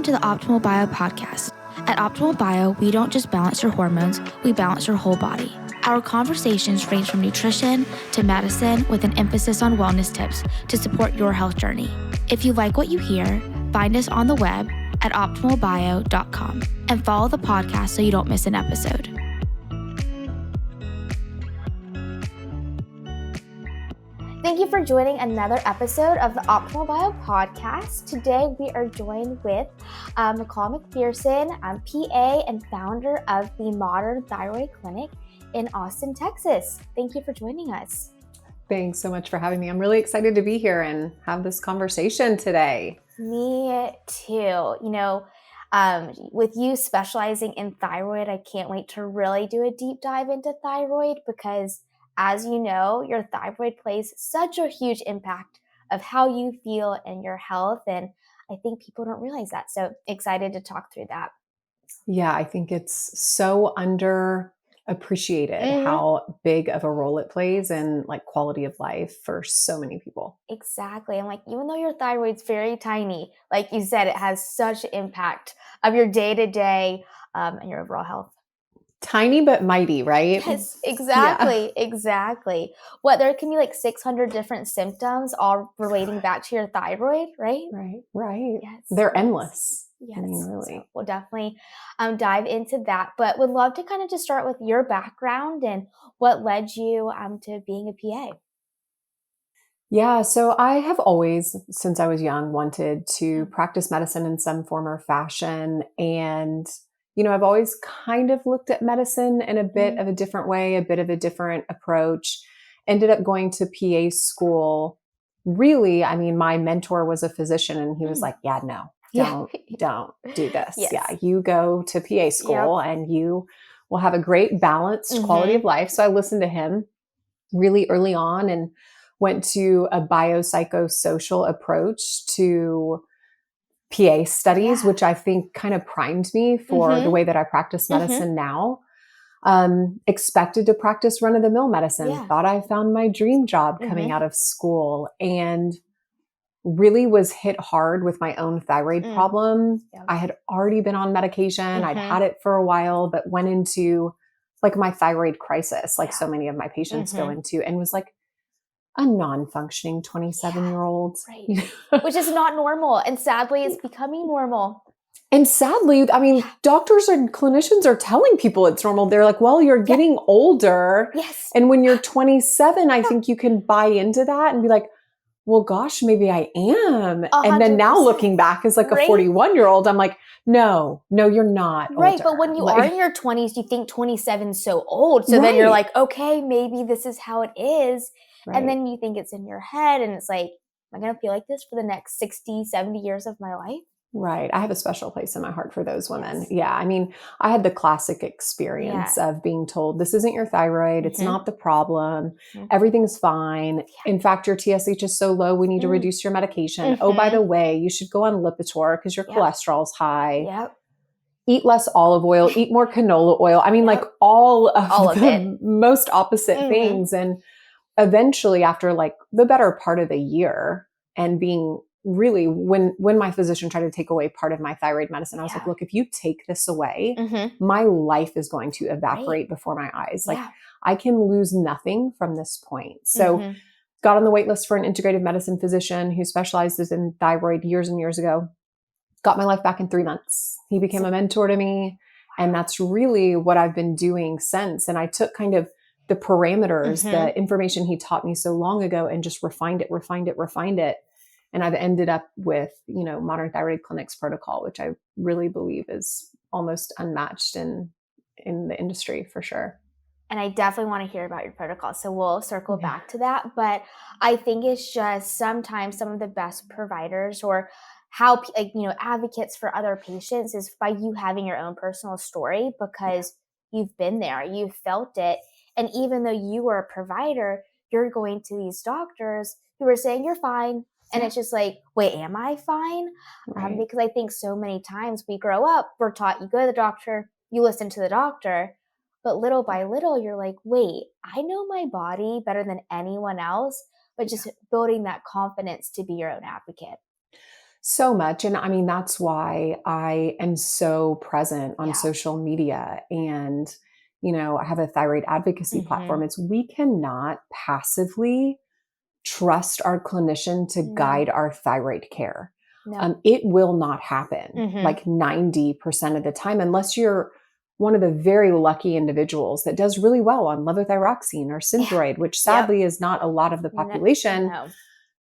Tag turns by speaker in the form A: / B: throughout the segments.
A: Welcome to the Optimal Bio podcast. At Optimal Bio, we don't just balance your hormones, we balance your whole body. Our conversations range from nutrition to medicine with an emphasis on wellness tips to support your health journey. If you like what you hear, find us on the web at optimalbio.com and follow the podcast so you don't miss an episode. Thank you for joining another episode of the Optimal Bio podcast. Today we are joined with McCall McPherson, PA and founder of the Modern Thyroid Clinic in Austin, Texas. Thank you for joining us.
B: Thanks so much for having me. I'm really excited to be here and have this conversation today.
A: Me too. With you specializing in thyroid, I can't wait to really do a deep dive into thyroid because, as you know, your thyroid plays such a huge impact of how you feel and your health. And I think people don't realize that. So excited to talk through that.
B: Yeah, I think it's so underappreciated how big of a role it plays in like quality of life for so many people.
A: Exactly. And even though your thyroid's very tiny, like you said, it has such an impact of your day-to-day and your overall health.
B: Tiny but mighty, right?
A: Yes, exactly. Yeah. Exactly. There can be 600 different symptoms all relating back to your thyroid, right?
B: Right.
A: Yes.
B: They're endless.
A: Yes.
B: I mean, really.
A: So we'll definitely dive into that, but would love to kind of just start with your background and what led you to being a PA.
B: Yeah, so I have always, since I was young, wanted to practice medicine in some form or fashion. And I've always kind of looked at medicine in a bit of a different way, a bit of a different approach. Ended up going to PA school. Really, I mean, my mentor was a physician and he was like, yeah, no, don't do this.
A: Yes.
B: Yeah, you go to PA school and you will have a great balanced quality of life. So I listened to him really early on and went to a biopsychosocial approach to PA studies, which I think kind of primed me for the way that I practice medicine now. Expected to practice run-of-the-mill medicine. Thought I found my dream job coming out of school and really was hit hard with my own thyroid problem. I had already been on medication. I'd had it for a while, but went into my thyroid crisis, so many of my patients go into, and was a non-functioning 27-year-old.
A: Right. Which is not normal. And sadly, it's becoming normal.
B: And sadly, I mean, doctors and clinicians are telling people it's normal. They're like, well, you're getting older.
A: Yes.
B: And when you're 27, I think you can buy into that and be like, well, gosh, maybe I am.
A: 100%.
B: And then now looking back as a 41-year-old, I'm like, no, you're not
A: right.
B: older.
A: But when you are in your 20s, you think 27 is so old. So then you're like, okay, maybe this is how it is. Right. And then you think it's in your head and it's like, am I going to feel like this for the next 60, 70 years of my life?
B: Right. I have a special place in my heart for those women. Yes. Yeah. I mean, I had the classic experience of being told, this isn't your thyroid. It's not the problem. Everything's fine. In fact, your TSH is so low, we need to reduce your medication. Oh, by the way, you should go on Lipitor because your cholesterol's high.
A: Yep.
B: Eat less olive oil, eat more canola oil. I mean, all of the most opposite things. And eventually after the better part of a year and being really, when my physician tried to take away part of my thyroid medicine, I was like, look, if you take this away, my life is going to evaporate before my eyes. I can lose nothing from this point. So got on the wait list for an integrative medicine physician who specializes in thyroid years and years ago. Got my life back in 3 months. He became a mentor to me. And that's really what I've been doing since. And I took kind of the parameters, the information he taught me so long ago and just refined it. And I've ended up with, Modern Thyroid Clinic's protocol, which I really believe is almost unmatched in the industry for sure.
A: And I definitely want to hear about your protocol. So we'll circle back to that. But I think it's just sometimes some of the best providers or how, advocates for other patients is by you having your own personal story because you've been there, you've felt it. And even though you were a provider, you're going to these doctors who are saying you're fine. And it's just like, wait, am I fine?
B: Right.
A: Because I think so many times we grow up, we're taught you go to the doctor, you listen to the doctor. But little by little, you're like, wait, I know my body better than anyone else. But just building that confidence to be your own advocate.
B: So much. And I mean, that's why I am so present on
A: Yeah.
B: social media. And, I have a thyroid advocacy platform.
A: Mhm.
B: It's we cannot passively trust our clinician to
A: No.
B: guide our thyroid care.
A: No.
B: It will not happen
A: Mhm.
B: like 90% of the time, unless you're one of the very lucky individuals that does really well on levothyroxine or
A: Yeah.
B: Synthroid, which
A: Yep.
B: sadly is not a lot of the
A: No.
B: population.
A: No.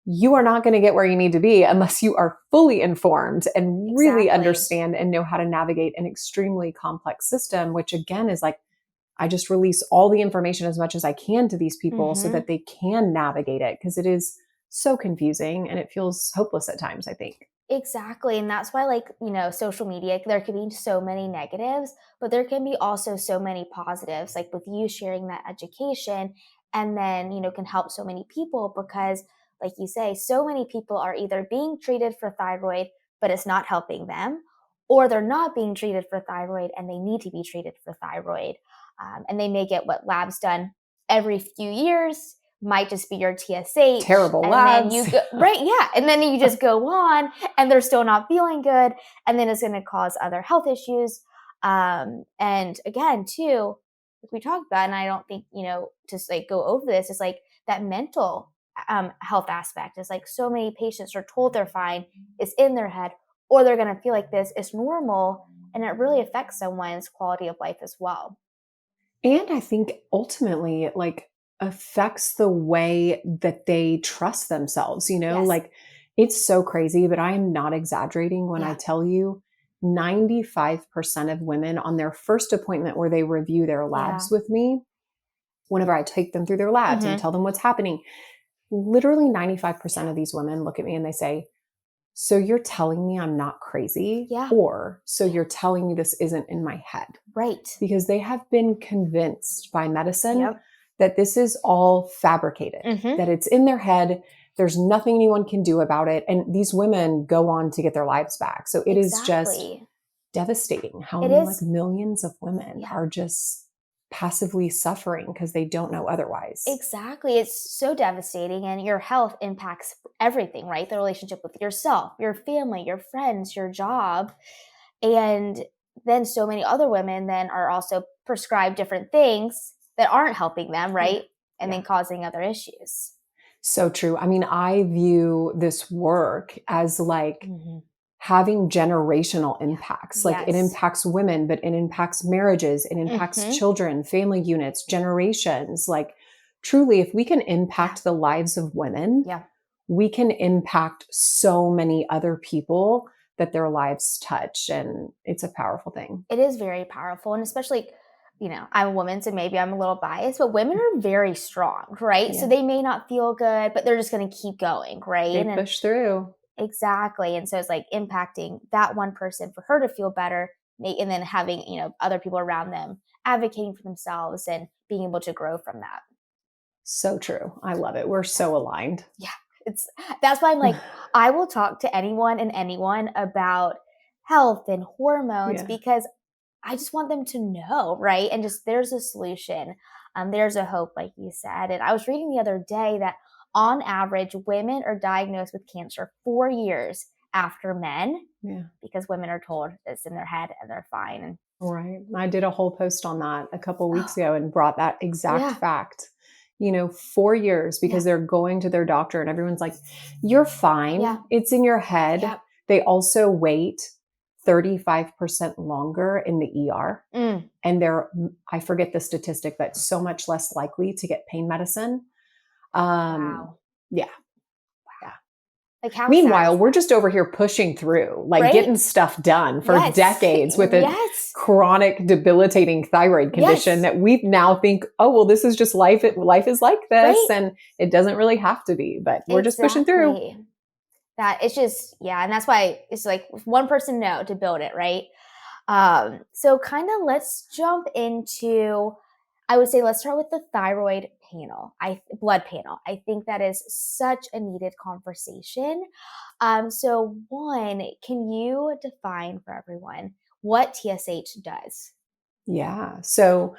B: You are not going to get where you need to be unless you are fully informed and really
A: Exactly.
B: understand and know how to navigate an extremely complex system, which again is like, I just release all the information as much as I can to these people so
A: Mhm.
B: that they can navigate it, because it is so confusing and it feels hopeless at times, I think.
A: Exactly. And that's why, like, social media, there can be so many negatives, but there can be also so many positives, like with you sharing that education and then, can help so many people because, like you say, so many people are either being treated for thyroid, but it's not helping them, or they're not being treated for thyroid and they need to be treated for thyroid. And they may get what labs done every few years, might just be your TSH,
B: Terrible
A: and then you
B: labs.
A: go, right, yeah, and then you just go on and they're still not feeling good, and then it's going to cause other health issues. And again, too, like we talked about, and I don't think just like go over this. It's like that mental health aspect. Is like so many patients are told they're fine, it's in their head, or they're going to feel like this is normal, and it really affects someone's quality of life as well.
B: And I think ultimately it like affects the way that they trust themselves,
A: Yes.
B: like it's so crazy, but I am not exaggerating when I
A: Yeah.
B: tell you 95% of women on their first appointment where they review their
A: Yeah.
B: labs with me, whenever I take them through their labs and
A: Hmm.
B: tell them what's happening, literally 95%
A: Yeah.
B: of these women look at me and they say, "So you're telling me I'm not crazy?"
A: Yeah.
B: Or, "So you're telling me this isn't in my head?"
A: Right.
B: Because they have been convinced by medicine
A: Yep.
B: that this is all fabricated,
A: Hmm.
B: that it's in their head. There's nothing anyone can do about it. And these women go on to get their lives back. So it is just
A: Exactly.
B: devastating how
A: It
B: many like
A: is.
B: millions of women
A: Yeah.
B: are just passively suffering because they don't know otherwise.
A: Exactly. It's so devastating, and your health impacts everything, right? The relationship with yourself, your family, your friends, your job. And then so many other women then are also prescribed different things that aren't helping them,
B: Yeah.
A: right? And
B: Yeah.
A: then causing other issues.
B: So true. I mean, I view this work as like
A: Hmm.
B: having generational impacts. Like it
A: Yes.
B: impacts women, but it impacts marriages, it impacts
A: Hmm.
B: children, family units, generations. Like truly, if we can
A: Yeah.
B: impact the lives of women,
A: Yeah.
B: we can impact so many other people that their lives touch. And it's a powerful thing.
A: It is very powerful, and especially, I'm a woman, so maybe I'm a little biased, but women are very strong, right? So
B: Yeah.
A: they may not feel good, but they're just going to keep going, right?
B: They
A: And
B: push through.
A: exactly, and so it's like impacting that one person for her to feel better, and then having other people around them advocating for themselves and being able to grow from that.
B: So true. I love it. We're so aligned.
A: Yeah, it's that's why I'm like, I will talk to anyone and anyone about health and hormones
B: Yeah.
A: because I just want them to know, right? And just there's a solution. There's a hope, like you said. And I was reading the other day that on average, women are diagnosed with cancer 4 years after men
B: Yeah.
A: because women are told it's in their head and they're fine. And
B: Right. I did a whole post on that a couple
A: oh,
B: weeks ago and brought that exact
A: yeah,
B: fact. 4 years
A: yeah,
B: because they're going to their doctor and everyone's like, "You're fine.
A: yeah,
B: It's in your head."
A: yeah.
B: They also wait 35% longer in the ER.
A: Mm,
B: And I forget the statistic, but so much less likely to get pain medicine.
A: wow.
B: Yeah. Yeah.
A: Like, how sad
B: Meanwhile,
A: is
B: we're
A: that?
B: just over here pushing through, like
A: Right?
B: getting stuff done for
A: Yes.
B: decades with a
A: Yes.
B: chronic debilitating thyroid condition
A: Yes.
B: that we now think, "Oh, well, this is just life. Life is like this."
A: Right.
B: And it doesn't really have to be, but we're just pushing through.
A: Exactly. That it's just, yeah. And that's why it's like one person no to build it, right? So kind of let's jump into, I would say let's start with the thyroid panel, blood panel. I think that is such a needed conversation. So one, can you define for everyone what TSH does?
B: Yeah. So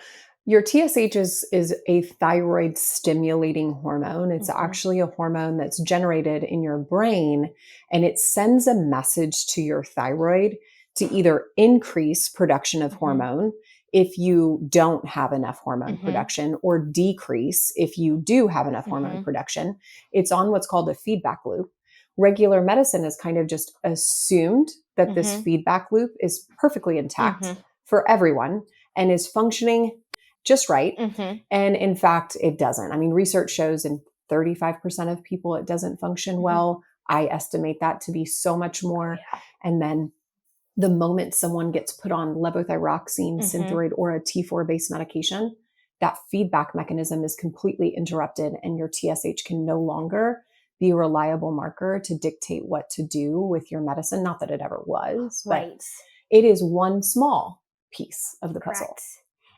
B: Your TSH is a thyroid stimulating hormone. It's
A: Mm-hmm.
B: actually a hormone that's generated in your brain, and it sends a message to your thyroid to either increase production of
A: Mm-hmm.
B: hormone if you don't have enough hormone
A: Mm-hmm.
B: production, or decrease if you do have enough hormone
A: Mm-hmm.
B: production. It's on what's called a feedback loop. Regular medicine has kind of just assumed that this
A: Mm-hmm.
B: feedback loop is perfectly intact
A: Mm-hmm.
B: for everyone and is functioning just right.
A: Mm-hmm.
B: And in fact, it doesn't. I mean, research shows in 35% of people, it doesn't function
A: Mm-hmm.
B: well. I estimate that to be so much more.
A: Oh, yeah.
B: And then the moment someone gets put on levothyroxine,
A: Mm-hmm.
B: Synthroid, or a T4 based medication, that feedback mechanism is completely interrupted, and your TSH can no longer be a reliable marker to dictate what to do with your medicine. Not that it ever was, but
A: Right.
B: it is one small piece of the puzzle.
A: Correct.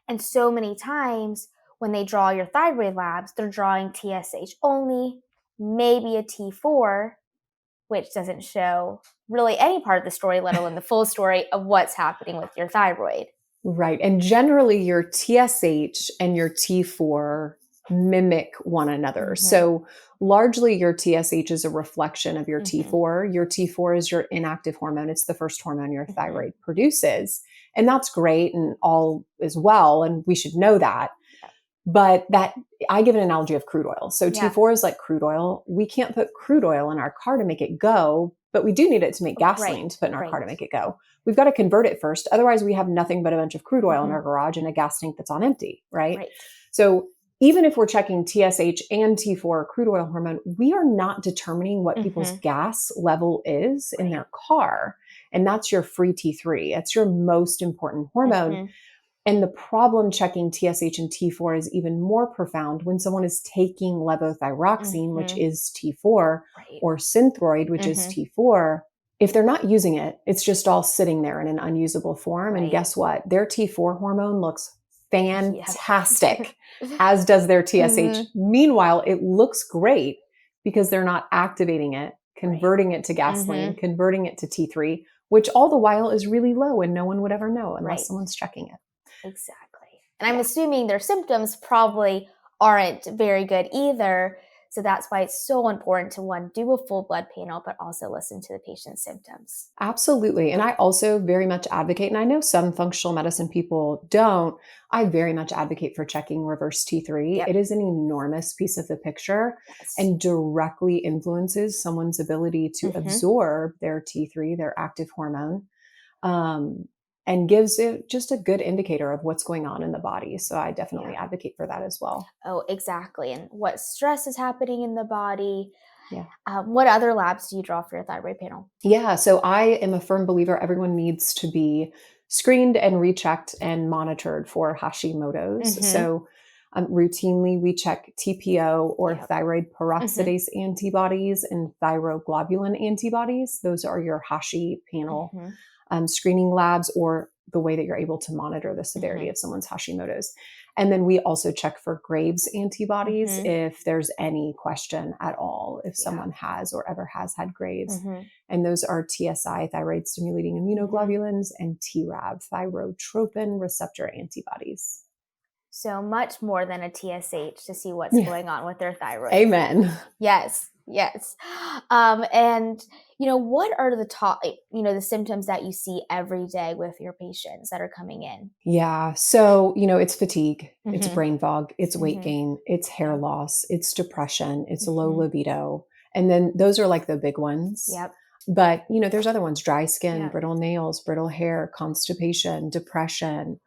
A: And so many times when they draw your thyroid labs, they're drawing TSH only, maybe a T4, which doesn't show really any part of the story, let alone the full story of what's happening with your thyroid.
B: Right. And generally, your TSH and your T4 mimic one another.
A: Mm-hmm.
B: So, largely, your TSH is a reflection of your
A: Mm-hmm.
B: T4. Your T4 is your inactive hormone, it's the first hormone your
A: Mm-hmm.
B: thyroid produces. And that's great and all is well. And we should know that. But that I give an analogy of crude oil. So
A: Yeah.
B: T4 is like crude oil. We can't put crude oil in our car to make it go, but we do need it to make gasoline
A: Right.
B: to put in our
A: Right.
B: car to make it go. We've got to convert it first. Otherwise, we have nothing but a bunch of crude oil in
A: Mm-hmm.
B: our garage and a gas tank that's on empty, right?
A: Right.
B: So even if we're checking TSH and T4 crude oil hormone, we are not determining what people's
A: Mm-hmm.
B: gas level is in
A: Right.
B: their car. And that's your free T3. It's your most important hormone.
A: Mm-hmm.
B: And the problem checking TSH and T4 is even more profound when someone is taking levothyroxine, which
A: Mm-hmm.
B: is T4,
A: Right.
B: or Synthroid, which is
A: Mm-hmm.
B: T4. If they're not using it, it's just all sitting there in an unusable form. And
A: Right.
B: guess what? Their T4 hormone looks fantastic,
A: Yeah.
B: as does their TSH.
A: Mm-hmm.
B: Meanwhile, it looks great because they're not activating it, converting it to
A: Mm-hmm.
B: gasoline, converting it to T3, which all the while is really low and no one would ever know unless
A: Right.
B: someone's checking it.
A: Exactly. And I'm assuming their symptoms probably aren't very good either. So that's why it's so important to, one, do a full blood panel, but also listen to the patient's symptoms.
B: Absolutely. And I also very much advocate, and I know some functional medicine people don't, I very much advocate for checking reverse T3.
A: Yep.
B: It is an enormous piece of the picture.
A: Yes.
B: And directly influences someone's ability to
A: Mm-hmm.
B: absorb their T3, their active hormone, and gives it just a good indicator of what's going on in the body. So I definitely advocate for that as well.
A: Oh, exactly. And what stress is happening in the body.
B: Yeah.
A: What other labs do you draw for your thyroid panel?
B: Yeah. So I am a firm believer everyone needs to be screened and rechecked and monitored for Hashimoto's.
A: Mm-hmm.
B: So routinely we check TPO or
A: Yep.
B: thyroid peroxidase antibodies and thyroglobulin antibodies. Those are your Hashi panel screening labs, or the way that you're able to monitor the severity of someone's Hashimoto's. And then we also check for Graves' antibodies if there's any question at all, if someone has or ever has had Graves. And those are TSI, thyroid stimulating immunoglobulins, and TRAB, thyrotropin receptor antibodies.
A: So much more than a TSH to see what's going on with their thyroid.
B: Amen.
A: Yes. And, what are the top, the symptoms that you see every day with your patients that are coming in?
B: Yeah. So, it's fatigue, it's brain fog, it's weight gain, it's hair loss, it's depression, it's low libido. And then those are like the big ones.
A: Yep.
B: But, there's other ones: dry skin, brittle nails, brittle hair, constipation, depression,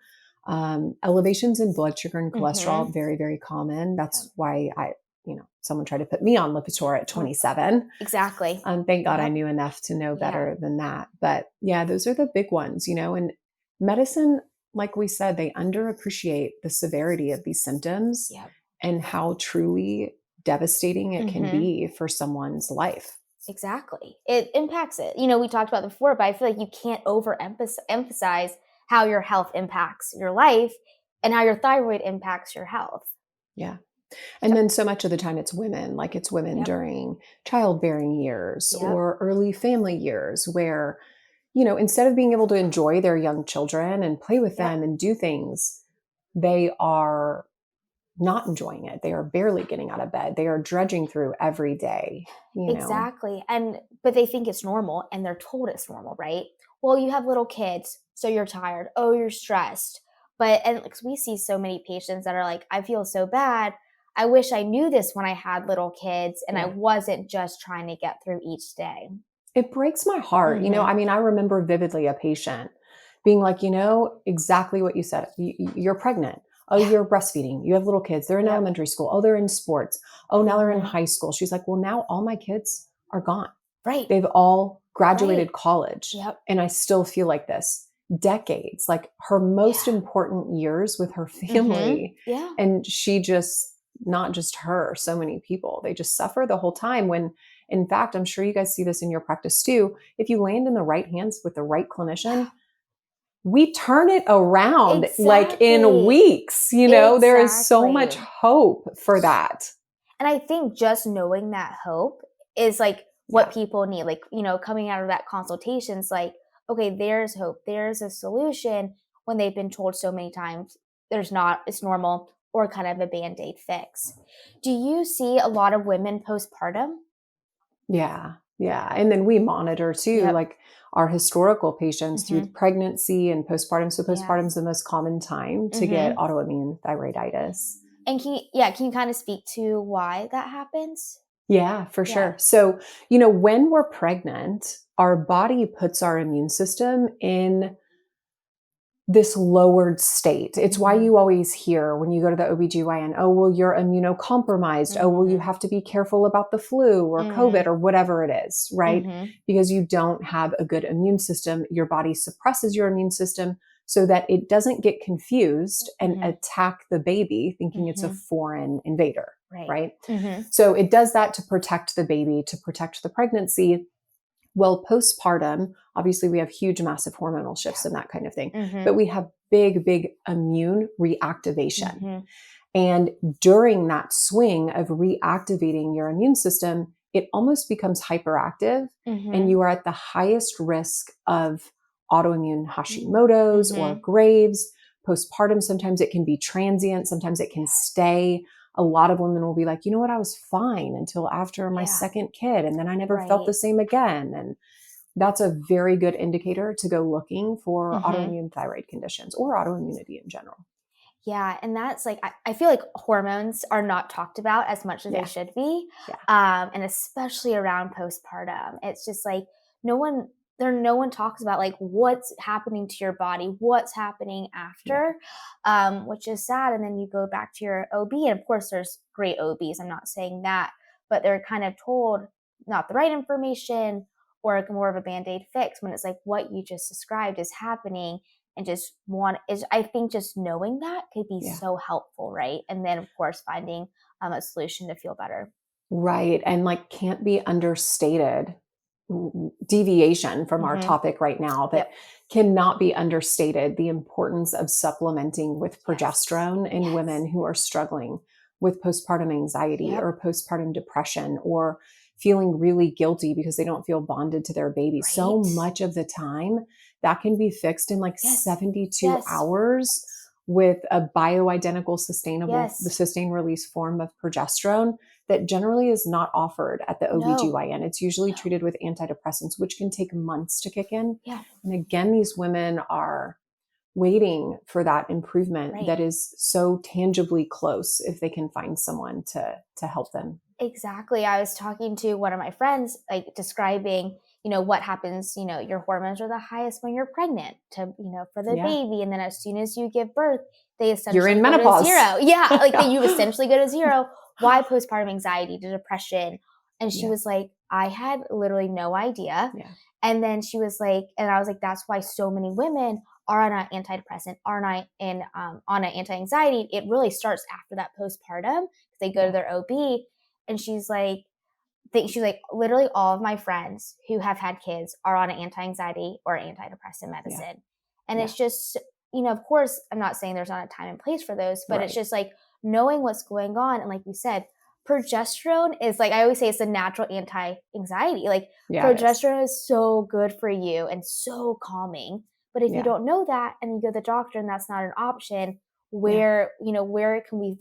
B: elevations in blood sugar and cholesterol, very, very common. That's why someone tried to put me on Lipitor at 27.
A: Exactly.
B: Thank God I knew enough to know better than that. But yeah, those are the big ones, and medicine, like we said, they underappreciate the severity of these symptoms and how truly devastating it can be for someone's life.
A: Exactly. It impacts it. We talked about it before, but I feel like you can't overemphasize how your health impacts your life and how your thyroid impacts your health.
B: Yeah. And then so much of the time it's women, like it's women during childbearing years or early family years where, instead of being able to enjoy their young children and play with them and do things, they are not enjoying it. They are barely getting out of bed. They are dredging through every day,
A: Exactly. But they think it's normal and they're told it's normal, right? Well, you have little kids, so you're tired. Oh, you're stressed. And we see so many patients that are like, I feel so bad. I wish I knew this when I had little kids and I wasn't just trying to get through each day.
B: It breaks my heart.
A: Mm-hmm.
B: I remember vividly a patient being like, exactly what you said. You're pregnant. Oh, you're breastfeeding. You have little kids. They're in elementary school. Oh, they're in sports. Oh, now they're in high school. She's like, well, now all my kids are gone.
A: Right.
B: They've all graduated college.
A: Yep.
B: And I still feel like this. Decades, like her most important years with her family.
A: Mm-hmm. Yeah.
B: And she just, not just her, so many people, they just suffer the whole time when, in fact, I'm sure you guys see this in your practice too. If you land in the right hands with the right clinician, we turn it around like in weeks, there is so much hope for that.
A: And I think just knowing that hope is like what people need, like, coming out of that consultation is like, okay, there's hope. There's a solution when they've been told so many times there's not, it's normal, or kind of a Band-Aid fix. Do you see a lot of women postpartum?
B: Yeah. Yeah. And then we monitor too, like our historical patients through pregnancy and postpartum. So postpartum is the most common time to get autoimmune thyroiditis.
A: And can you kind of speak to why that happens?
B: Yeah, for sure. So, when we're pregnant, our body puts our immune system in this lowered state. It's why you always hear when you go to the OBGYN, oh, well, you're immunocompromised. Oh, well, you have to be careful about the flu or COVID or whatever it is, right? Because you don't have a good immune system. Your body suppresses your immune system so that it doesn't get confused and attack the baby thinking it's a foreign invader, right? So it does that to protect the baby, to protect the pregnancy. Well, postpartum, obviously we have huge, massive hormonal shifts and that kind of thing, but we have big, big immune reactivation. And during that swing of reactivating your immune system, it almost becomes hyperactive and you are at the highest risk of autoimmune Hashimoto's or Graves. Postpartum, sometimes it can be transient, sometimes it can stay. A lot of women will be like, you know what, I was fine until after my second kid, and then I never felt the same again. And that's a very good indicator to go looking for autoimmune thyroid conditions or autoimmunity in general.
A: Yeah. And that's like, I feel like hormones are not talked about as much as they should be. And especially around postpartum, it's just like no one talks about like what's happening to your body, what's happening after, which is sad. And then you go back to your OB, and of course there's great OBs. I'm not saying that, but they're kind of told not the right information or more of a Band-Aid fix when it's like what you just described is happening. And I think just knowing that could be so helpful, right? And then of course finding a solution to feel better.
B: Right. And like can't be understated. Deviation from our topic right now, but cannot be understated the importance of supplementing with progesterone in women who are struggling with postpartum anxiety or postpartum depression or feeling really guilty because they don't feel bonded to their baby. Right. So much of the time that can be fixed in like 72 hours with a bioidentical the sustained release form of progesterone that generally is not offered at the OBGYN. It's usually treated with antidepressants, which can take months to kick in. Yeah. And again, these women are waiting for that improvement that is so tangibly close if they can find someone to help them.
A: Exactly. I was talking to one of my friends, like describing, what happens, your hormones are the highest when you're pregnant for the baby. And then as soon as you give birth, they essentially
B: you're in
A: go
B: menopause.
A: to zero. Yeah. Like you essentially go to zero. Why postpartum anxiety to depression? And she was like, I had literally no idea. Yeah. And then she was like, and I was like, that's why so many women are on an antidepressant, are not on an anti-anxiety. It really starts after that postpartum because they go to their OB. And she's like, literally all of my friends who have had kids are on an anti-anxiety or antidepressant medicine. Yeah. And it's just, of course, I'm not saying there's not a time and place for those, but it's just like knowing what's going on. And like you said, progesterone is like, I always say it's a natural anti-anxiety. Like progesterone is so good for you and so calming. But if you don't know that and you go to the doctor and that's not an option, where can we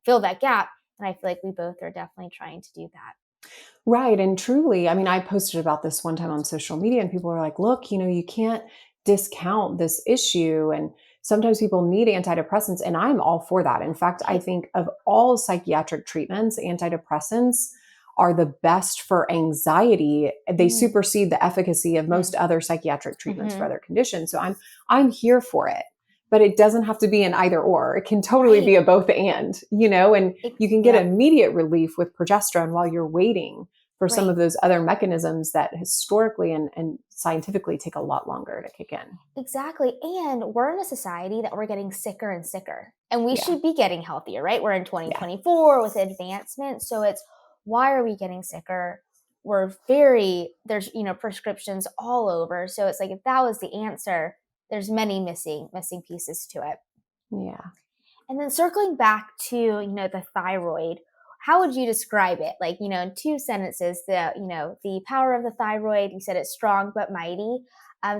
A: fill that gap? And I feel like we both are definitely trying to do that.
B: Right. And truly, I mean, I posted about this one time on social media and people were like, look, you can't discount this issue. And sometimes people need antidepressants. And I'm all for that. In fact, I think of all psychiatric treatments, antidepressants are the best for anxiety. They supersede the efficacy of most other psychiatric treatments for other conditions. So I'm here for it. But it doesn't have to be an either or. It can totally be a both and, and you can get immediate relief with progesterone while you're waiting for some of those other mechanisms that historically and scientifically take a lot longer to kick in.
A: Exactly. And we're in a society that we're getting sicker and sicker, and we should be getting healthier, right? We're in 2024 with advancement. So it's, why are we getting sicker? There's, prescriptions all over. So it's like, if that was the answer, there's many missing pieces to it.
B: Yeah.
A: And then circling back to, the thyroid, how would you describe it? Like, in 2 sentences, the power of the thyroid, you said it's strong but mighty.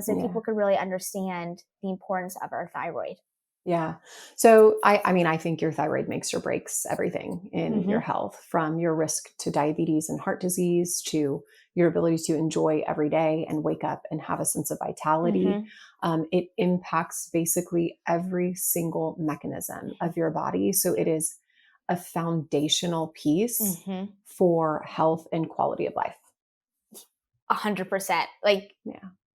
A: So people could really understand the importance of our thyroid.
B: Yeah. So I think your thyroid makes or breaks everything in your health, from your risk to diabetes and heart disease to your ability to enjoy every day and wake up and have a sense of vitality. It impacts basically every single mechanism of your body. So it is a foundational piece for health and quality of life.
A: 100%. Like,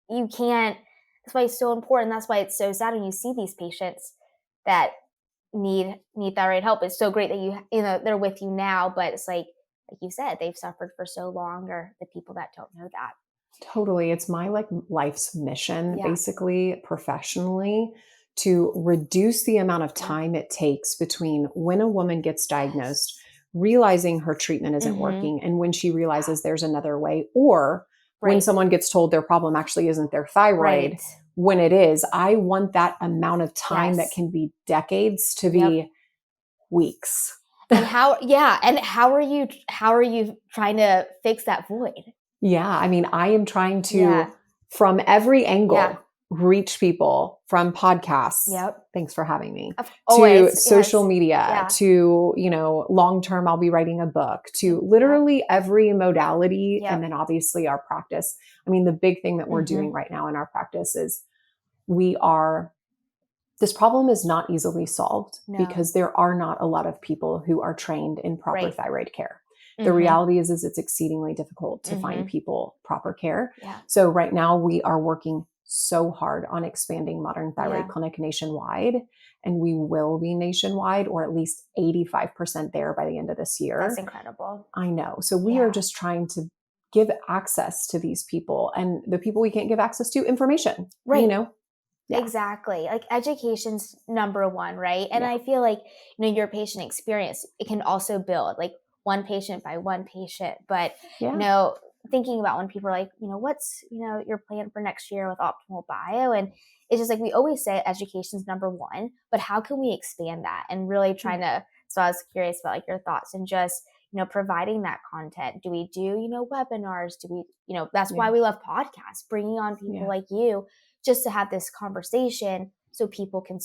A: you can't, that's why it's so important. That's why it's so sad when you see these patients that need thyroid help. It's so great that they're with you now, but it's like you said, they've suffered for so long, or the people that don't know that.
B: Totally. It's my life's mission, basically professionally, to reduce the amount of time it takes between when a woman gets diagnosed, realizing her treatment isn't working, and when she realizes there's another way, or when someone gets told their problem actually isn't their thyroid, when it is. I want that amount of time that can be decades to be weeks.
A: And how are you trying to fix that void?
B: Yeah. I mean, I am trying to, from every angle, reach people, from podcasts. Thanks for having me. To social media, to, long-term, I'll be writing a book, to literally every modality. And then obviously our practice. I mean, the big thing that we're doing right now in our practice is this problem is not easily solved because there are not a lot of people who are trained in proper thyroid care. The reality is it's exceedingly difficult to find people proper care. So right now we are working so hard on expanding Modern Thyroid Clinic nationwide, and we will be nationwide, or at least 85% there by the end of this year.
A: That's incredible.
B: I know. So we are just trying to give access to these people, and the people we can't give access to, information,
A: Exactly. Like, education's number one, right? And I feel like, your patient experience, it can also build, like, one patient by one patient. But, thinking about when people are like, what's, your plan for next year with Optimal Bio? And it's just like, we always say education's number one, but how can we expand that? And really trying to, so I was curious about your thoughts and just, providing that content. Do we do, webinars? Do we, that's why we love podcasts, bringing on people like you, just to have this conversation so people can,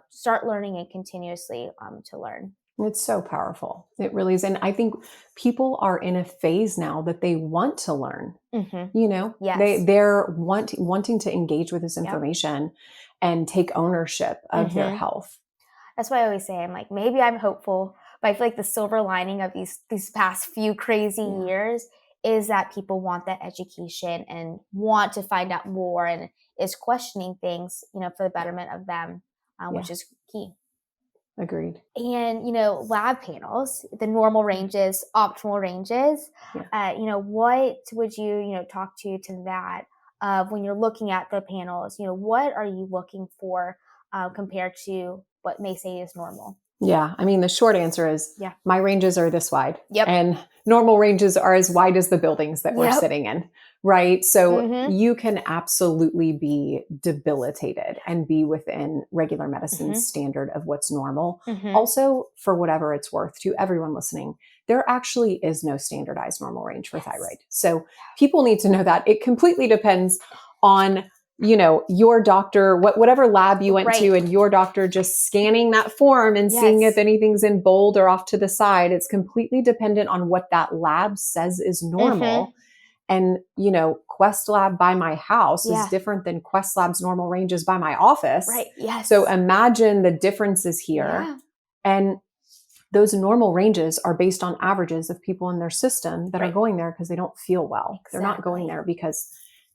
A: start learning and continuously to learn.
B: It's so powerful. It really is. And I think people are in a phase now that they want to learn, they're wanting to engage with this information and take ownership of their health.
A: That's why I always say, I'm like, maybe I'm hopeful, but I feel like the silver lining of these past few crazy years is that people want that education and want to find out more, and is questioning things, for the betterment of them, which is key.
B: Agreed.
A: And, lab panels, the normal ranges, optimal ranges, what would you, talk to that when you're looking at the panels, what are you looking for compared to what may say is normal?
B: Yeah. I mean, the short answer is my ranges are this wide. And normal ranges are as wide as the buildings that we're sitting in. Right. So you can absolutely be debilitated and be within regular medicine's standard of what's normal. Also, for whatever it's worth to everyone listening, there actually is no standardized normal range for thyroid. So people need to know that it completely depends on your doctor, whatever lab you went to, and your doctor just scanning that form and seeing if anything's in bold or off to the side. It's completely dependent on what that lab says is normal. And, Quest Lab by my house is different than Quest Lab's normal ranges by my office.
A: Right. Yes.
B: So imagine the differences here.
A: Yeah.
B: And those normal ranges are based on averages of people in their system that are going there because they don't feel well. Exactly. They're not going there because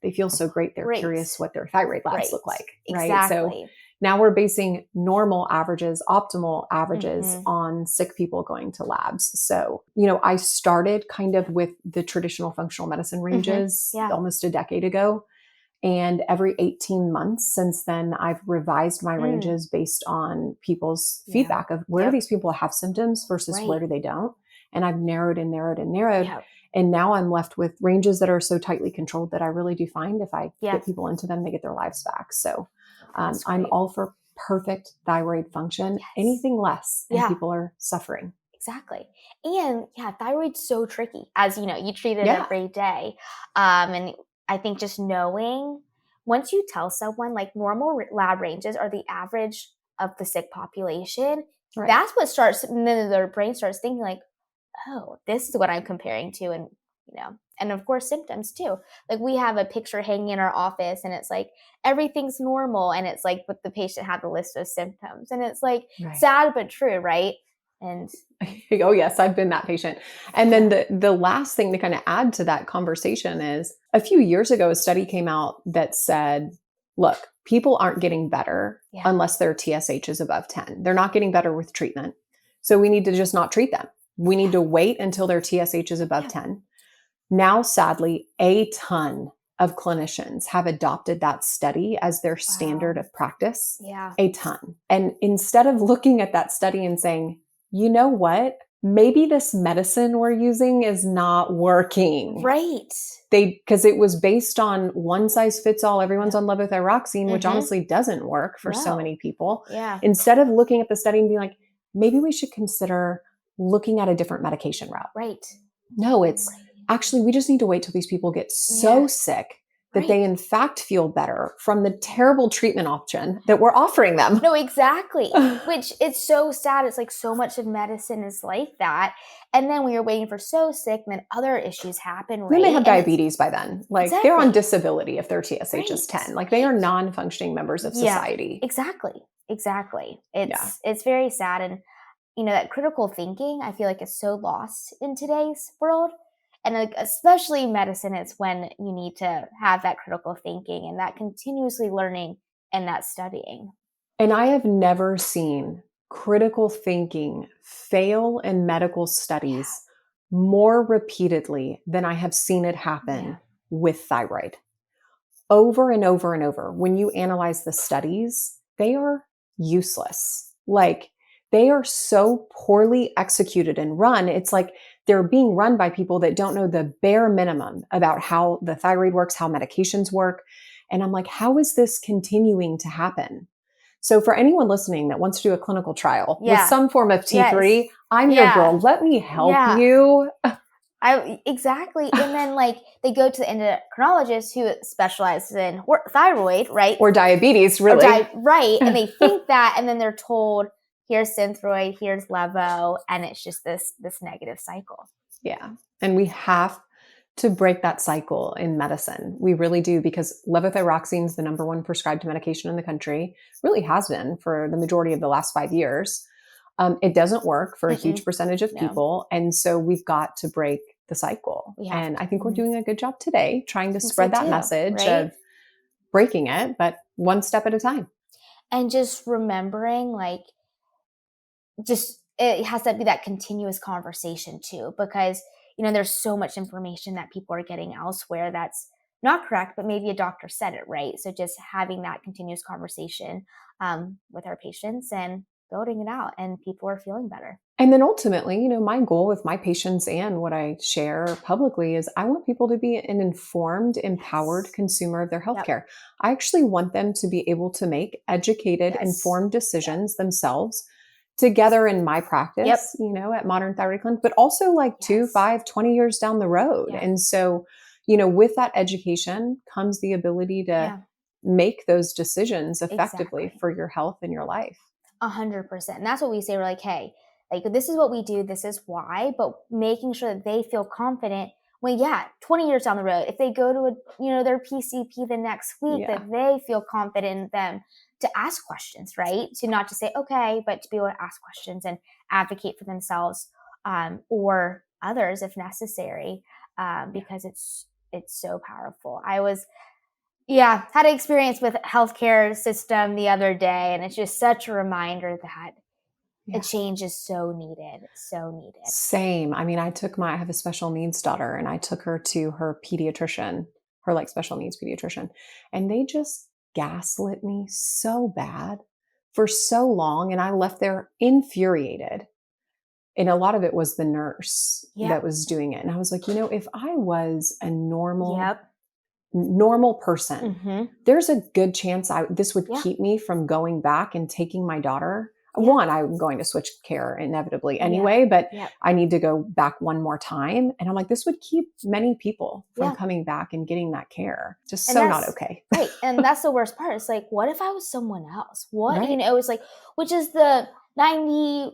B: they feel so great. They're curious what their thyroid labs look like. Right.
A: Exactly.
B: So now we're basing normal averages, optimal averages on sick people going to labs. So, I started kind of with the traditional functional medicine ranges almost a decade ago. And every 18 months since then, I've revised my ranges based on people's feedback of where do these people have symptoms versus where do they don't. And I've narrowed and narrowed and narrowed. Yep. And now I'm left with ranges that are so tightly controlled that I really do find if I get people into them, they get their lives back. So I'm all for perfect thyroid function. Anything less, and people are suffering.
A: Exactly. And thyroid's so tricky. As you treat it every day. And I think just knowing, once you tell someone like normal lab ranges are the average of the sick population, that's what starts, and then their brain starts thinking like, oh, this is what I'm comparing to. And, and of course symptoms too. Like we have a picture hanging in our office and it's like, everything's normal. And it's like, but the patient had a list of symptoms and it's like sad, but true. Right. And
B: oh yes, I've been that patient. And then the last thing to kind of add to that conversation is a few years ago, a study came out that said, look, people aren't getting better unless their TSH is above 10. They're not getting better with treatment. So we need to just not treat them. We need to wait until their TSH is above 10. Now, sadly, a ton of clinicians have adopted that study as their standard of practice.
A: Yeah.
B: A ton. And instead of looking at that study and saying, you know what? Maybe this medicine we're using is not working.
A: Right.
B: Because it was based on one size fits all. Everyone's on levothyroxine, which honestly doesn't work for so many people.
A: Yeah.
B: Instead of looking at the study and being like, maybe we should consider looking at a different medication route.
A: Right.
B: No, it's actually, we just need to wait till these people get so sick that they in fact feel better from the terrible treatment option that we're offering them.
A: No, exactly. Which it's so sad. It's like so much of medicine is like that. And then when you're waiting for so sick, then other issues happen. Right?
B: Then they have diabetes by then. Like they're on disability if their TSH is 10. Like they are non-functioning members of society.
A: Exactly. It's very sad. And that critical thinking, I feel like is so lost in today's world. And like, especially medicine, it's when you need to have that critical thinking and that continuously learning and that studying.
B: And I have never seen critical thinking fail in medical studies more repeatedly than I have seen it happen with thyroid. Over and over and over. When you analyze the studies, they are useless. Like they are so poorly executed and run. It's like they're being run by people that don't know the bare minimum about how the thyroid works, how medications work. And I'm like, how is this continuing to happen? So for anyone listening that wants to do a clinical trial with some form of T3, I'm your girl. Let me help you.
A: Exactly. And then like they go to the endocrinologist who specializes in thyroid, right?
B: Or diabetes, really.
A: And they think that, and then they're told, here's Synthroid, here's Levo, and it's just this negative cycle.
B: Yeah. And we have to break that cycle in medicine. We really do, because levothyroxine is the number one prescribed medication in the country, really has been for the majority of the last 5 years. It doesn't work for a huge percentage of people. And so we've got to break the cycle. And I think we're doing a good job today trying to spread that message of breaking it, but one step at a time.
A: And just remembering like, it has to be that continuous conversation too, because, there's so much information that people are getting elsewhere that's not correct, but maybe a doctor said it right. So just having that continuous conversation with our patients and building it out, and people are feeling better.
B: And then ultimately, my goal with my patients and what I share publicly is I want people to be an informed, empowered consumer of their healthcare. I actually want them to be able to make educated, informed decisions themselves together in my practice, at Modern Thyroid Clinic, but also like 2, 5, 20 years down the road. And so, with that education comes the ability to make those decisions effectively
A: Exactly.
B: for your health and your life.
A: 100%. And that's what we say. We're like, hey, like, this is what we do. This is why, but making sure that they feel confident when, 20 years down the road, if they go to their PCP the next week, that they feel confident in them to ask questions, right? To not just say, okay, but to be able to ask questions and advocate for themselves, or others if necessary, because it's so powerful. Had an experience with healthcare system the other day, and it's just such a reminder that a change is so needed, so needed.
B: Same. I mean, I have a special needs daughter, and I took her to her pediatrician, her like special needs pediatrician, and they just gaslit me so bad for so long. And I left there infuriated. And a lot of it was the nurse that was doing it. And I was like, if I was a normal person, there's a good chance this would keep me from going back and taking my daughter. One, I'm going to switch care inevitably anyway, but I need to go back one more time. And I'm like, this would keep many people from coming back and getting that care. Just so not okay.
A: Right. And that's the worst part. It's like, what if I was someone else? It's like, which is the 90%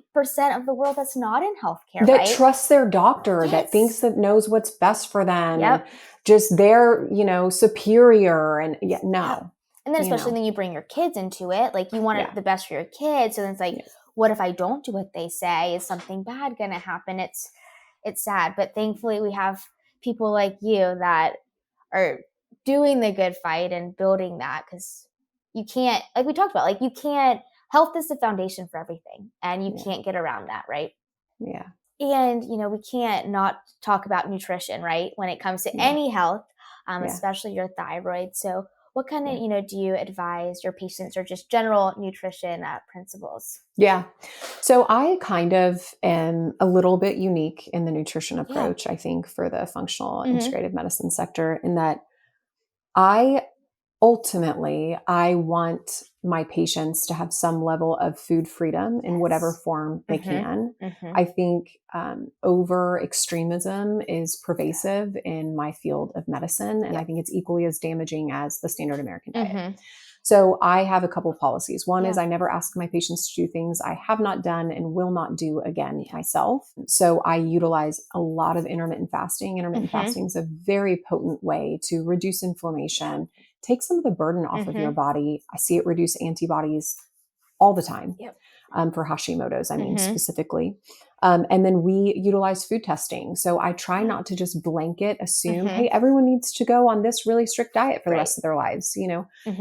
A: of the world that's not in healthcare,
B: that trusts their doctor, that thinks that knows what's best for them, and just their, superior. And no.
A: And then especially when you bring your kids into it, like you want the best for your kids. So then it's like, what if I don't do what they say? Is something bad going to happen? It's sad. But thankfully we have people like you that are doing the good fight and building that, because you can't, like we talked about, health is the foundation for everything, and you can't get around that, right?
B: Yeah.
A: And, we can't not talk about nutrition, right? When it comes to any health, especially your thyroid. So what kind of, do you advise your patients, or just general nutrition principles?
B: Yeah. So I kind of am a little bit unique in the nutrition approach, I think, for the functional integrative medicine sector, in that I want my patients to have some level of food freedom in whatever form they can. I think over extremism is pervasive in my field of medicine, and I think it's equally as damaging as the standard American diet. So I have a couple of policies. One is I never ask my patients to do things I have not done and will not do again myself. So I utilize a lot of intermittent fasting. Intermittent fasting is a very potent way to reduce inflammation, take some of the burden off of your body. I see it reduce antibodies all the time for Hashimoto's, specifically. And then we utilize food testing. So I try not to just blanket assume, hey, everyone needs to go on this really strict diet for the rest of their lives,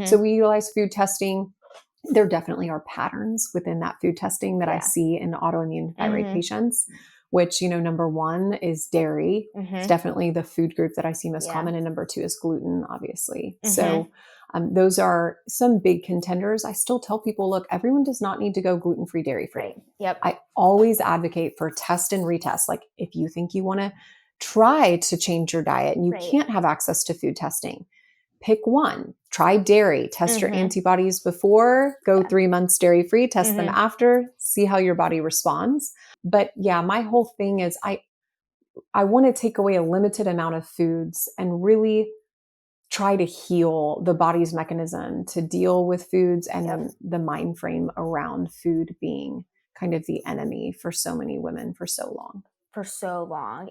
B: So we utilize food testing. There definitely are patterns within that food testing that I see in autoimmune thyroid patients, which, number one is dairy. It's definitely the food group that I see most common. And number two is gluten, obviously. So those are some big contenders. I still tell people, look, everyone does not need to go gluten-free, dairy-free. I always advocate for test and retest. Like, if you think you want to try to change your diet and you can't have access to food testing, pick one. Try dairy, test your antibodies before, go 3 months dairy-free, test them after, see how your body responds. But my whole thing is I want to take away a limited amount of foods and really try to heal the body's mechanism to deal with foods, and then the mind frame around food being kind of the enemy for so many women for so long.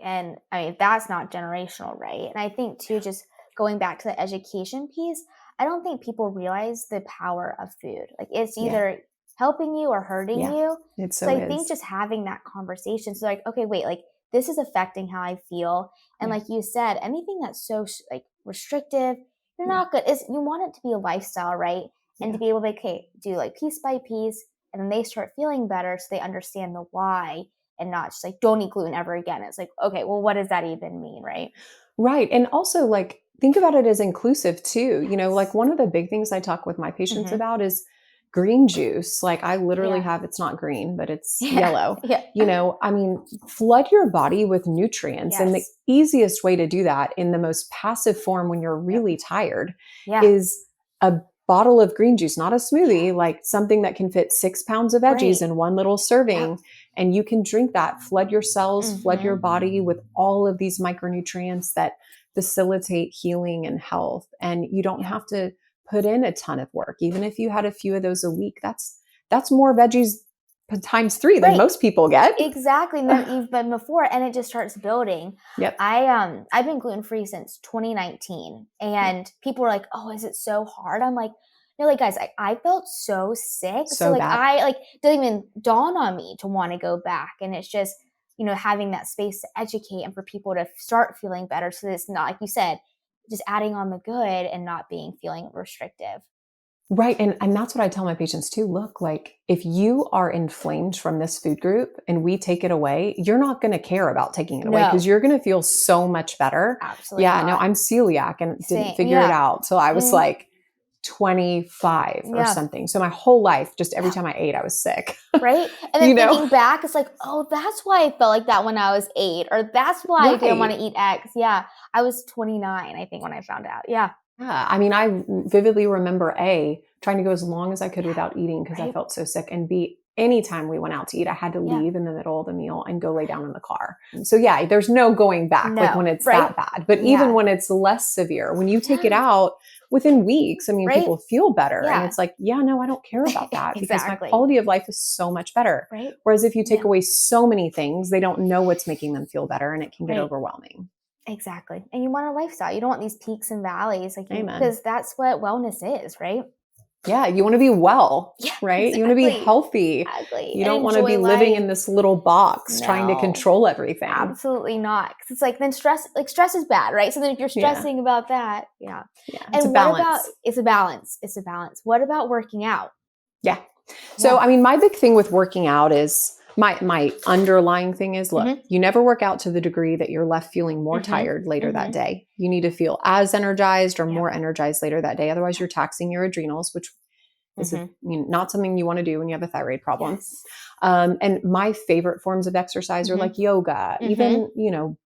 A: And I mean, that's not generational, right? And I think too, just going back to the education piece, I don't think people realize the power of food. Like, it's either helping you or hurting you. So I think just having that conversation. So like, okay, wait, like this is affecting how I feel. And like you said, anything that's so like restrictive, you're not good. You want it to be a lifestyle, right? And to be able to, okay, do like piece by piece, and then they start feeling better, so they understand the why, and not just like, don't eat gluten ever again. It's like, okay, well, what does that even mean, right?
B: Right. And also, like, think about it as inclusive too. Like, one of the big things I talk with my patients about is green juice. Like, I literally have, it's not green, but it's yellow. I mean, flood your body with nutrients. And the easiest way to do that in the most passive form when you're really tired is a bottle of green juice, not a smoothie, like something that can fit 6 pounds of veggies in one little serving. And you can drink that, flood your cells, flood your body with all of these micronutrients that facilitate healing and health. And you don't have to put in a ton of work. Even if you had a few of those a week, that's more veggies times 3 than most people get.
A: Exactly. Than even before, and it just starts building.
B: Yep.
A: I've been gluten-free since 2019, and people were like, "Oh, is it so hard?" I'm like, no, like, guys, I felt so sick. So like, bad. It didn't even dawn on me to want to go back. And it's just, having that space to educate and for people to start feeling better. So that it's not, like you said, just adding on the good and not feeling restrictive.
B: Right. And that's what I tell my patients too. Look, like if you are inflamed from this food group and we take it away, you're not going to care about taking it away because you're going to feel so much better.
A: Absolutely.
B: Yeah. No, I'm celiac and didn't figure it out. So I was like 25 or something. So my whole life, just every time I ate, I was sick.
A: Right. And then thinking back, it's like, oh, that's why I felt like that when I was 8, or that's why I didn't want to eat X. Yeah. I was 29, I think, when I found out. Yeah.
B: Yeah. I mean, I vividly remember trying to go as long as I could without eating because I felt so sick, and anytime we went out to eat, I had to leave in the middle of the meal and go lay down in the car. So yeah, there's no going back like when it's that bad, but even when it's less severe, when you take it out within weeks, I mean, people feel better and it's like, no, I don't care about that because my quality of life is so much better.
A: Right.
B: Whereas if you take away so many things, they don't know what's making them feel better and it can get overwhelming.
A: Exactly. And you want a lifestyle. You don't want these peaks and valleys, because that's what wellness is, right?
B: Yeah, you want to be well, right? Exactly. You want to be healthy.
A: Exactly.
B: You don't want to be living in this little box trying to control everything.
A: Absolutely not. Because it's like, then stress is bad, right? So then if you're stressing about that, and
B: it's a balance.
A: It's a balance. It's a balance. What about working out?
B: Yeah. So, I mean, my big thing with working out is my underlying thing is, look, you never work out to the degree that you're left feeling more tired later that day. You need to feel as energized or more energized later that day. Otherwise, you're taxing your adrenals, which is not something you want to do when you have a thyroid problem. Yes. And my favorite forms of exercise are like yoga, even,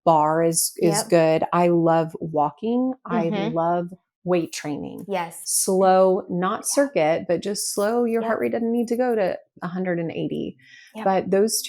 B: bar is good. I love walking. I love weight training.
A: Yes.
B: Slow, not circuit, but just slow. Your heart rate doesn't need to go to 180. But those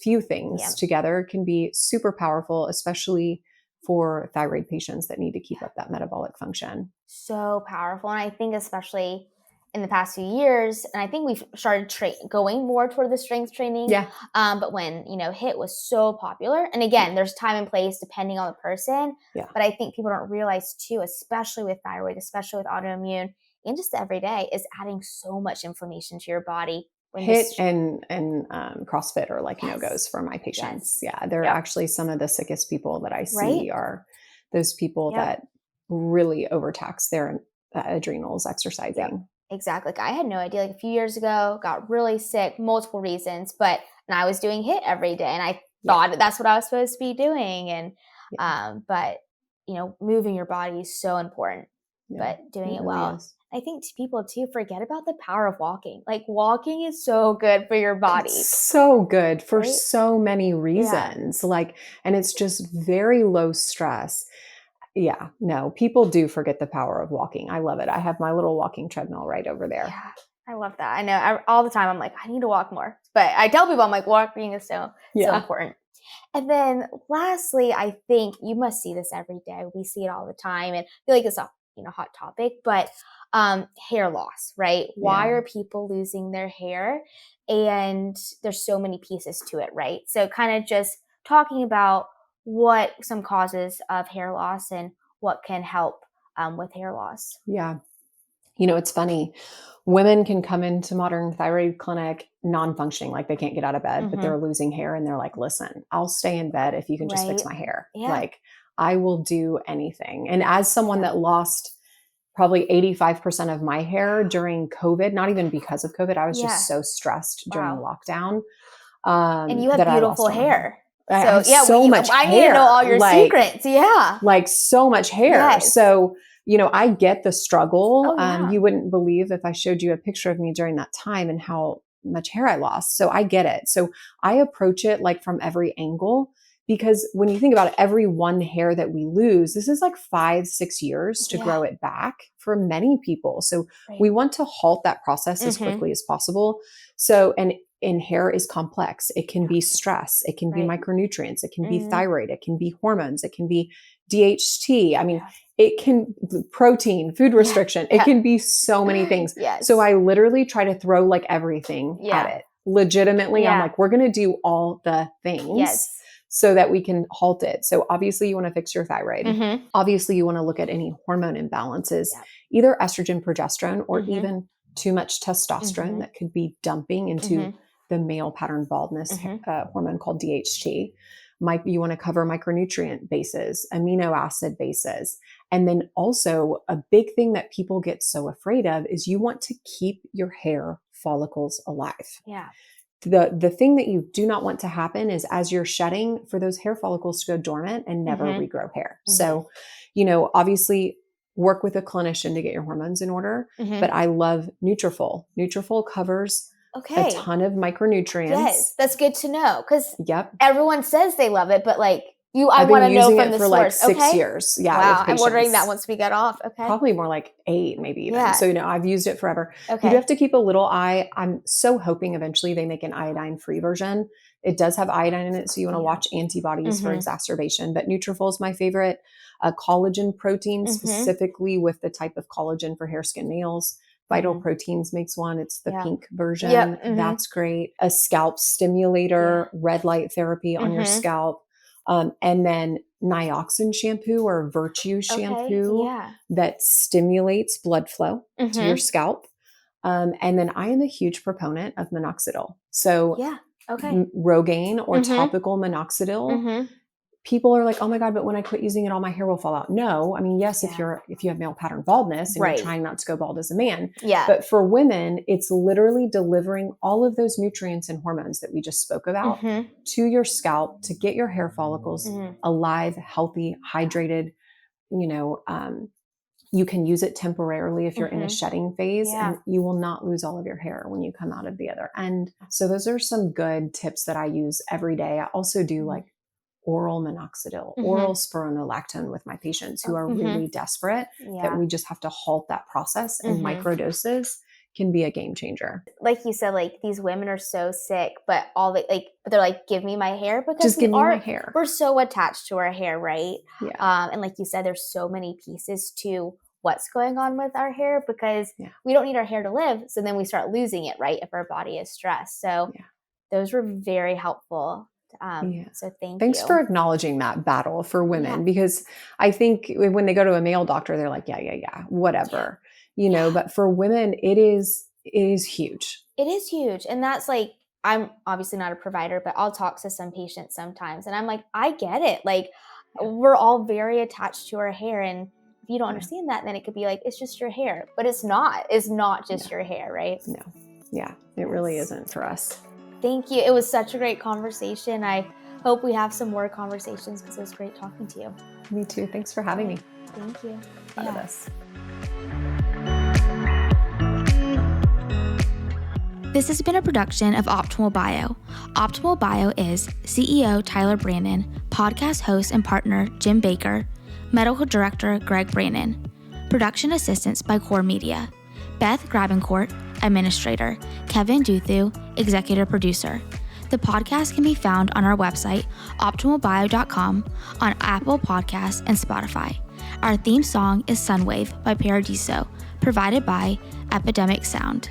B: few things together can be super powerful, especially for thyroid patients that need to keep up that metabolic function.
A: So powerful. And I think especially in the past few years, and I think we've started going more toward the strength training.
B: Yeah.
A: But when, HIIT was so popular, and again, there's time and place depending on the person.
B: Yeah.
A: But I think people don't realize too, especially with thyroid, especially with autoimmune, and just every day, is adding so much inflammation to your body.
B: HIIT and CrossFit are like no-goes for my patients. Yes. Yeah. They're actually some of the sickest people that I see are those people that really overtax their adrenals exercising.
A: Yep. Exactly. Like, I had no idea. Like, a few years ago, got really sick, multiple reasons, and I was doing HIIT every day, and I thought that's what I was supposed to be doing. And but moving your body is so important, but doing it well. I think people too forget about the power of walking. Like, walking is so good for your body.
B: It's so good for so many reasons. Yeah. And it's just very low stress. Yeah, no, people do forget the power of walking. I love it. I have my little walking treadmill right over there.
A: Yeah, I love that. I know all the time I'm like, I need to walk more. But I tell people, I'm like, walking is so important. And then lastly, I think you must see this every day. We see it all the time. And I feel like it's a hot topic, but hair loss, right? Why are people losing their hair? And there's so many pieces to it, right? So kind of just talking about what some causes of hair loss and what can help with hair loss.
B: Yeah. It's funny. Women can come into Modern Thyroid Clinic non-functioning, like they can't get out of bed, but they're losing hair. And they're like, listen, I'll stay in bed if you can just fix my hair. Yeah. Like, I will do anything. And as someone that lost probably 85% of my hair during COVID, not even because of COVID, I was just so stressed during lockdown.
A: And you have beautiful hair.
B: So much hair.
A: I need to know all your secrets. Yeah.
B: Like, so much hair. Yes. So, I get the struggle. You wouldn't believe if I showed you a picture of me during that time and how much hair I lost. So I get it. So I approach it like from every angle, because when you think about it, every one hair that we lose, this is like 5-6 years to grow it back for many people. So we want to halt that process as quickly as possible. So, and in hair is complex. It can be stress. It can be micronutrients. It can be thyroid. It can be hormones. It can be DHT. I mean, it can protein, food restriction. It can be so many things.
A: Yes.
B: So I literally try to throw like everything at it. Legitimately, I'm like, we're going to do all the things so that we can halt it. So obviously you want to fix your thyroid. Obviously you want to look at any hormone imbalances, either estrogen, progesterone, or even too much testosterone that could be dumping into the male pattern baldness hormone called DHT. You want to cover micronutrient bases, amino acid bases. And then also a big thing that people get so afraid of is you want to keep your hair follicles alive.
A: Yeah.
B: The thing that you do not want to happen is as you're shedding, for those hair follicles to go dormant and never regrow hair. So, obviously work with a clinician to get your hormones in order, but I love Nutrafol. Nutrafol covers a ton of micronutrients.
A: Yes, that's good to know because everyone says they love it, but like I want to know from the source.
B: I've been using it for like 6 years. Yeah.
A: Wow. I'm ordering that once we get off. Okay.
B: Probably more like 8, maybe even.
A: Yeah.
B: So, I've used it forever. Okay. You do have to keep a little eye. I'm so hoping eventually they make an iodine-free version. It does have iodine in it. So you want to watch antibodies for exacerbation, but Nutrafol is my favorite. Collagen protein, specifically with the type of collagen for hair, skin, nails. Vital Proteins makes one. It's the pink version. That's great. A scalp stimulator, red light therapy on your scalp. And then Nioxin shampoo or Virtue shampoo that stimulates blood flow to your scalp. And then I am a huge proponent of minoxidil. So Rogaine or topical minoxidil. People are like, oh my God, but when I quit using it, all my hair will fall out. No, I mean, yes, if you have male pattern baldness and you're trying not to go bald as a man. Yeah. But for women, it's literally delivering all of those nutrients and hormones that we just spoke about to your scalp to get your hair follicles alive, healthy, hydrated. You can use it temporarily if you're in a shedding phase and you will not lose all of your hair when you come out of the other end. So those are some good tips that I use every day. I also do like oral minoxidil, oral spironolactone with my patients who are really desperate that we just have to halt that process, and micro doses can be a game changer.
A: Like you said, like these women are so sick, but they're like, give me my hair, because
B: just give me my hair.
A: We're so attached to our hair, right?
B: Yeah.
A: And like you said, there's so many pieces to what's going on with our hair because we don't need our hair to live. So then we start losing it, right? If our body is stressed. So those were very helpful. So
B: thanks for acknowledging that battle for women, because I think when they go to a male doctor, they're like, whatever, but for women, it is huge.
A: It is huge. And that's like, I'm obviously not a provider, but I'll talk to some patients sometimes and I'm like, I get it. Like we're all very attached to our hair. And if you don't understand that, then it could be like, it's just your hair, but it's not just your hair, right?
B: No. Yeah. It really isn't for us.
A: Thank you. It was such a great conversation. I hope we have some more conversations because it was great talking to you.
B: Me too. Thanks for having me.
A: Thank you.
B: Proud of us.
A: This has been a production of Optimal Bio. Optimal Bio is CEO Tyler Brannon, podcast host and partner Jim Baker, medical director Greg Brannon, production assistance by Core Media, Beth Grabencourt, administrator, Kevin Duthu, executive producer. The podcast can be found on our website, optimalbio.com, on Apple Podcasts and Spotify. Our theme song is Sunwave by Paradiso, provided by Epidemic Sound.